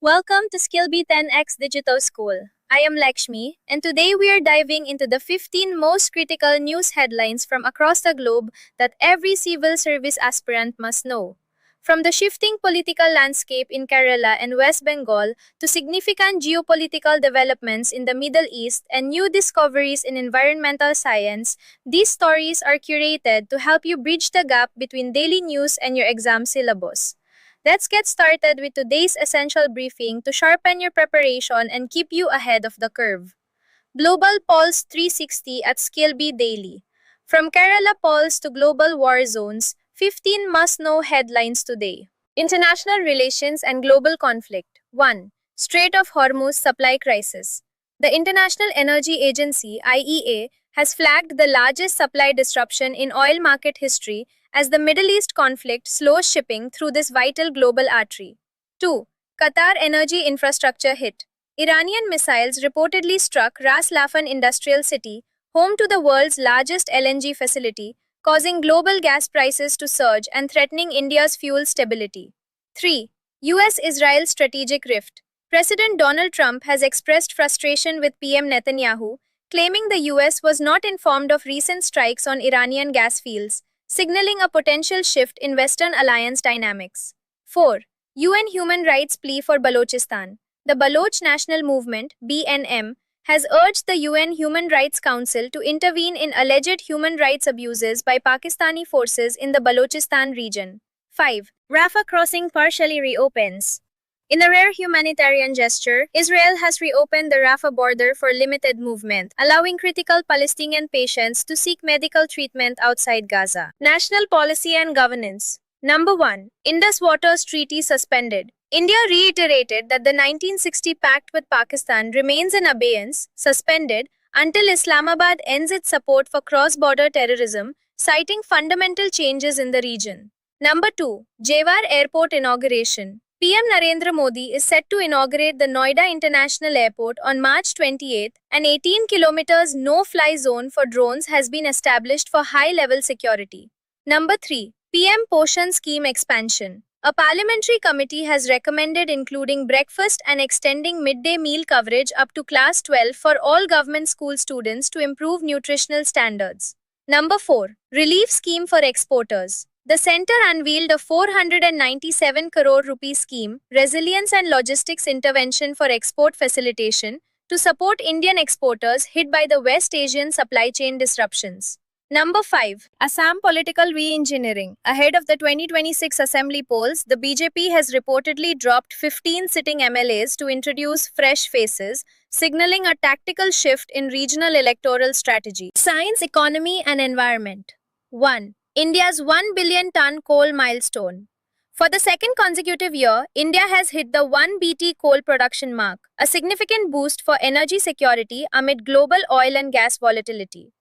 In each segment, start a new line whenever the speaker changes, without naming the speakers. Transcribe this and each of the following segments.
Welcome to Skillbee 10x Digital School. I am Lakshmi, and today we are diving into the 15 most critical news headlines from across the globe that every civil service aspirant must know. From the shifting political landscape in Kerala and West Bengal to significant geopolitical developments in the Middle East and new discoveries in environmental science, these stories are curated to help you bridge the gap between daily news and your exam syllabus. Let's get started with today's essential briefing to sharpen your preparation and keep you ahead of the curve. Global Pulse 360 at Skillbee Daily. From Kerala Pulse to global war zones, 15 must-know headlines today. International relations and global conflict. 1. Strait of Hormuz supply crisis. The International Energy Agency (IEA) has flagged the largest supply disruption in oil market history as the Middle East conflict slows shipping through this vital global artery. 2. Qatar energy infrastructure hit. Iranian missiles reportedly struck Ras Laffan Industrial City, home to the world's largest LNG facility, causing global gas prices to surge and threatening India's fuel stability. 3. US Israel strategic rift. President Donald Trump has expressed frustration with PM Netanyahu, claiming the US was not informed of recent strikes on Iranian gas fields, signaling a potential shift in Western alliance dynamics. 4. UN Human Rights plea for Balochistan. The Baloch National Movement (BNM) has urged the UN Human Rights Council to intervene in alleged human rights abuses by Pakistani forces in the Balochistan region. 5. Rafah crossing partially reopens. In a rare humanitarian gesture, Israel has reopened the Rafah border for limited movement, allowing critical Palestinian patients to seek medical treatment outside Gaza. National policy and governance. Number 1. Indus Waters Treaty suspended. India reiterated that the 1960 pact with Pakistan remains in abeyance, suspended, until Islamabad ends its support for cross-border terrorism, citing fundamental changes in the region. Number 2. Jewar Airport inauguration. PM Narendra Modi is set to inaugurate the Noida International Airport on March 28, an 18 kilometers no-fly zone for drones has been established for high-level security. Number 3. PM Poshan Scheme expansion. A parliamentary committee has recommended including breakfast and extending midday meal coverage up to class 12 for all government school students to improve nutritional standards. Number 4. Relief scheme for exporters. The centre unveiled a 497 crore rupee scheme, Resilience and Logistics Intervention for Export Facilitation, to support Indian exporters hit by the West Asian supply chain disruptions. Number 5. Assam political re-engineering. Ahead of the 2026 assembly polls, the BJP has reportedly dropped 15 sitting MLAs to introduce fresh faces, signaling a tactical shift in regional electoral strategy. Science, economy and environment. 1. India's 1 billion ton coal milestone. For the second consecutive year, India has hit the 1 BT coal production mark, a significant boost for energy security amid global oil and gas volatility.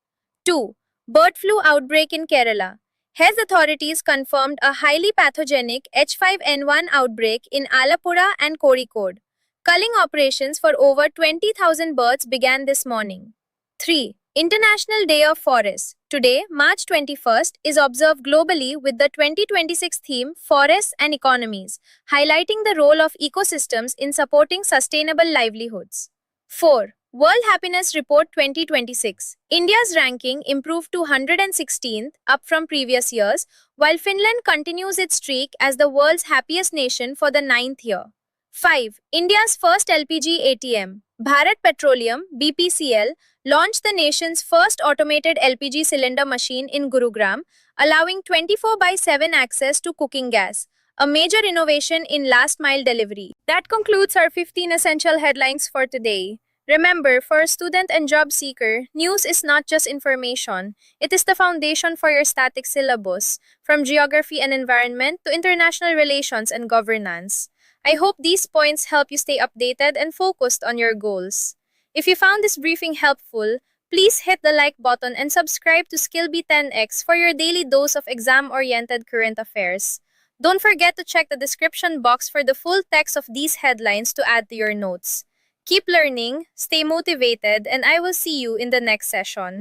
2. Bird flu outbreak in Kerala. Health authorities confirmed a highly pathogenic H5N1 outbreak in Alappuzha and Kozhikode. Culling operations for over 20,000 birds began this morning. 3. International Day of Forests. Today, March 21st, is observed globally with the 2026 theme Forests and Economies, highlighting the role of ecosystems in supporting sustainable livelihoods. 4. World Happiness Report 2026. India's ranking improved to 116th, up from previous years, while Finland continues its streak as the world's happiest nation for the ninth year. 5. India's first LPG ATM. Bharat Petroleum (BPCL) launched the nation's first automated LPG cylinder machine in Gurugram, allowing 24/7 access to cooking gas, a major innovation in last-mile delivery. That concludes our 15 essential headlines for today. Remember, for a student and job seeker, news is not just information. It is the foundation for your static syllabus, from geography and environment to international relations and governance. I hope these points help you stay updated and focused on your goals. If you found this briefing helpful, please hit the like button and subscribe to Skillbee 10x for your daily dose of exam-oriented current affairs. Don't forget to check the description box for the full text of these headlines to add to your notes. Keep learning, stay motivated, and I will see you in the next session.